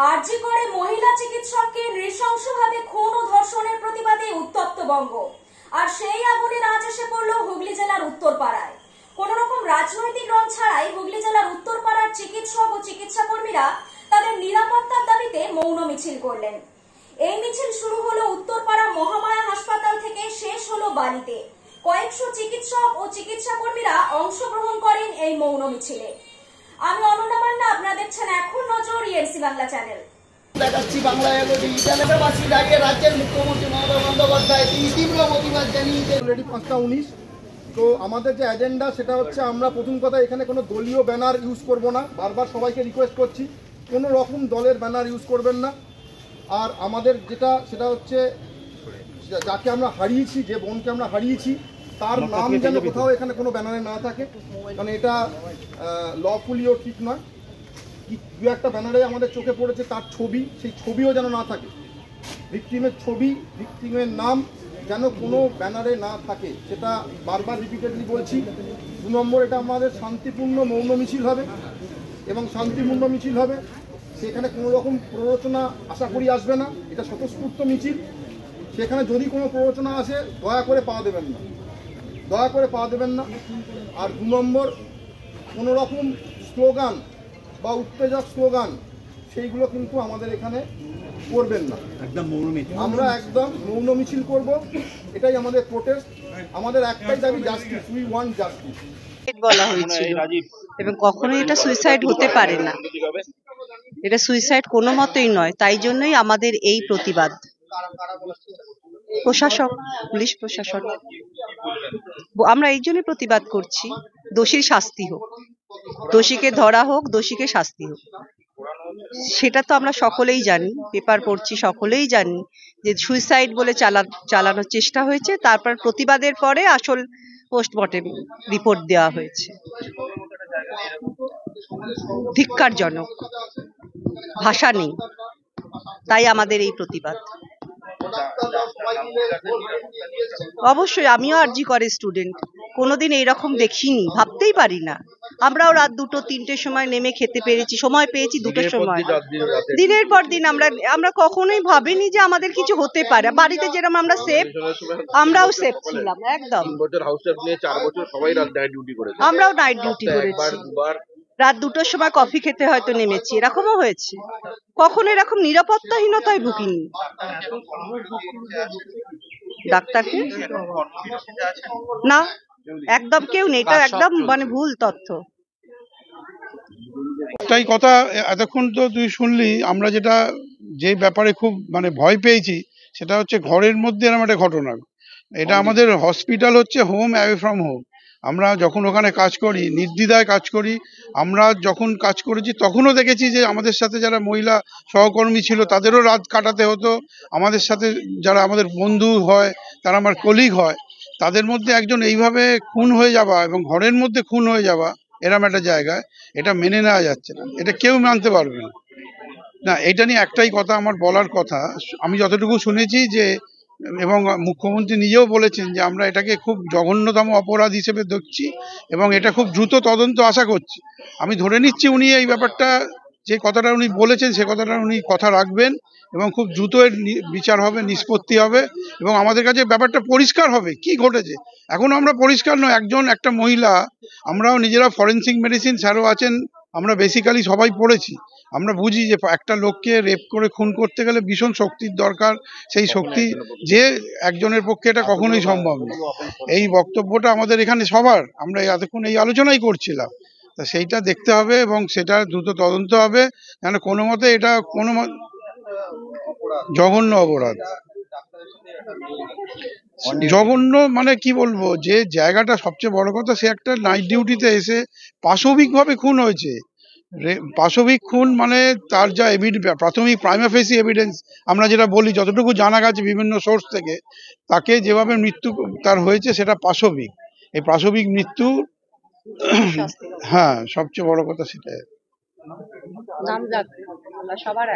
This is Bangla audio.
আরজি করে মহিলা চিকিৎসককে নৃশংসভাবে খুন ও ধর্ষণের প্রতিবাদে উত্তপ্ত বঙ্গ। আর সেই আগুনে আজ এসে পড়ল হুগলি জেলার উত্তরপাড়ায়। কোন রকম রাজনৈতিক রং ছাড়াই হুগলি জেলার উত্তরপাড়ার চিকিৎসক ও চিকিৎসা কর্মীরা তাদের নিরাপত্তার দাবিতে মৌন মিছিল করলেন। এই মিছিল শুরু হলো উত্তরপাড়া মহামায়া হাসপাতাল থেকে, শেষ হলো বালিতে। কয়েকশো চিকিৎসক ও চিকিৎসা কর্মীরা অংশগ্রহণ করেন এই মৌন মিছিলে। আমি অনন্যা মান্না, আপনারা দেখছেন এখন নজর ইএনসি বাংলা চ্যানেল। দেখাচ্ছি বাংলা এগোটি জেলাবাসীর আগে রাজ্যের মুখ্যমন্ত্রী মমতা বন্দ্যোপাধ্যায় তিনি তীব্র প্রতিবাদ জানিয়েছেন। অলরেডি 5:19। তো আমাদের যে এজেন্ডা সেটা হচ্ছে, আমরা প্রথম কথা এখানে কোনো দলীয় ব্যানার ইউজ করব না। বারবার সবাইকে রিকোয়েস্ট করছি, কোনো রকম দলের ব্যানার ইউজ করবেন না। আর আমাদের যেটা সেটা হচ্ছে, যাকে আমরা হারিয়েছি, যে বোনকে আমরা হারিয়েছি, তার নাম যেন কোথাও এখানে কোনো ব্যানারে না থাকে, কারণ এটা লফুলিও ঠিক নয়। দু একটা ব্যানারে আমাদের চোখে পড়েছে তার ছবি, সেই ছবিও যেন না থাকে। ভিকটিমের ছবি, ভিকটিমের নাম যেন কোনো ব্যানারে না থাকে, সেটা বারবার রিপিটেডলি বলছি। 2 নম্বর, এটা আমাদের শান্তিপূর্ণ মৌন মিছিল হবে এবং শান্তিপূর্ণ মিছিল হবে। সেখানে কোনো রকম প্ররোচনা আশা করি আসবে না, এটা স্বতঃস্ফূর্ত মিছিল। সেখানে যদি কোনো প্ররোচনা আসে দয়া করে পা দেবেন না, দয়া করে পা দেবেন না। আর 2 নম্বর, কোনো রকম স্লোগান বা উত্তেজক স্লোগান সেইগুলো কিন্তু আমাদের এখানে করবেন না। আমরা একদম মৌন মিছিল করব, এটাই আমাদের প্রোটেস্ট। আমাদের একটাই দাবি, জাস্টিস, উই ওয়ান্ট জাস্টিস বলা হয়েছিল, এবং কখনোই এটা সুইসাইড হতে পারে না, এটা সুইসাইড কোনো মতেই নয়। তাই জন্যই আমাদের এই প্রতিবাদ। প্রশাসক, পুলিশ প্রশাসন, আমরা এই জন্য প্রতিবাদ করছি, দোষীর শাস্তি হোক, দোষীকে ধরা হোক, দোষীকে শাস্তি হোক। সেটা তো আমরা সকলেই জানি, পেপার পড়ছি, সকলেই জানি যে সুইসাইড বলে চালানোর চেষ্টা হয়েছে। তারপর প্রতিবাদের পরে আসল পোস্টমর্টেম রিপোর্ট দেওয়া হয়েছে। ধিক্কারজনক, ভাষা নেই, তাই আমাদের এই প্রতিবাদ। অবশ্যই আমিও আরজি করে স্টুডেন্ট, কোনোদিন এইরকম দেখিনি, ভাবতেই পারি না। আমরাও রাত 2টো 3টের সময় নেমে খেতে পেরেছি, সময় পেয়েছি 2টোর সময়। দিনের পর দিন আমরা কখনোই ভাবিনি যে আমাদের কিছু হতে পারে। বাড়িতে যেরকম আমরা সেফ, আমরাও সেফ ছিলাম একদম। 3 বছর হাউস স্টাফ নিয়ে 4 বছর সবাই রাত নাইট ডিউটি করেছে। আমরাও নাইট ডিউটি করেছি, রাত 2টোর সময় কফি খেতে হয়তো নেমেছি, এরকমও হয়েছে। কখনো এরকম নিরাপত্তাহীনতায় ভুগিনি। ডাক্তারকে না, একদম কেউ নেই, এটা একদম ভুল তথ্য। একটাই কথা, এতক্ষণ তো তুই শুনলি, আমরা যে ব্যাপারে খুব ভয় পেয়েছি সেটা হচ্ছে ঘরের মধ্যে এরকম একটা ঘটনা। এটা আমাদের হসপিটাল হচ্ছে হোম অ্যাওয়ে ফ্রম হোম। আমরা যখন ওখানে কাজ করি, নির্দ্বিধায় কাজ করি। আমরা যখন কাজ করেছি তখনও দেখেছি যে আমাদের সাথে যারা মহিলা সহকর্মী ছিল তাদেরও রাত কাটাতে হতো। আমাদের সাথে যারা আমাদের বন্ধু হয়, তারা আমার কলিগ হয়, তাদের মধ্যে একজন এইভাবে খুন হয়ে যাওয়া এবং ঘরের মধ্যে খুন হয়ে যাওয়া, এরম একটা জায়গায়, এটা মেনে নেওয়া যাচ্ছে না, এটা কেউ মানতে পারবে না। না, এটা নিয়ে একটাই কথা আমার বলার কথা। আমি যতটুকু শুনেছি যে, এবং মুখ্যমন্ত্রী নিজেও বলেছেন যে আমরা এটাকে খুব জঘন্যতম অপরাধ হিসেবে দেখছি এবং এটা খুব দ্রুত তদন্ত আশা করছি। আমি ধরে নিচ্ছি উনি এই ব্যাপারটা, যে কথাটা উনি বলেছেন সে কথাটা উনি কথা রাখবেন এবং খুব দ্রুত এর বিচার হবে, নিষ্পত্তি হবে এবং আমাদের কাছে ব্যাপারটা পরিষ্কার হবে কি ঘটেছে। এখন আমরা পরিষ্কার নয়, একটা মহিলা, আমরাও নিজেরা ফরেন্সিক মেডিসিন স্যারও আছেন, আমরা বেসিক্যালি সবাই পড়েছি। আমরা বুঝি যে একটা লোককে রেপ করে খুন করতে গেলে ভীষণ শক্তির দরকার। সেই শক্তি যে একজনের পক্ষে এটা কখনোই সম্ভব না। এই বক্তব্যটা আমাদের এখানে সবার, আমরা এতক্ষণ এই আলোচনাই করছিলাম, তা সেইটা দেখতে হবে এবং সেটা দ্রুত তদন্ত হবে। কেন কোনো মতে এটা জঘন্য অপরাধ। জঘন্য কি বলবো, যে জায়গাটা সবচেয়ে বড় কথা, সে একটা নাইট ডিউটিতে এসে পাশবিকভাবে খুন হয়েছে। পাশবিক খুন তার যা প্রাথমিক প্রাইমা ফেসি এভিডেন্স আমরা যেটা বলি, যতটুকু জানা গেছে বিভিন্ন সোর্স থেকে, তাকে যেভাবে মৃত্যু তার হয়েছে সেটা পাশবিক। এই পাশবিক মৃত্যু, হ্যাঁ, সবচেয়ে বড় কথা সেটাই। নাম সবার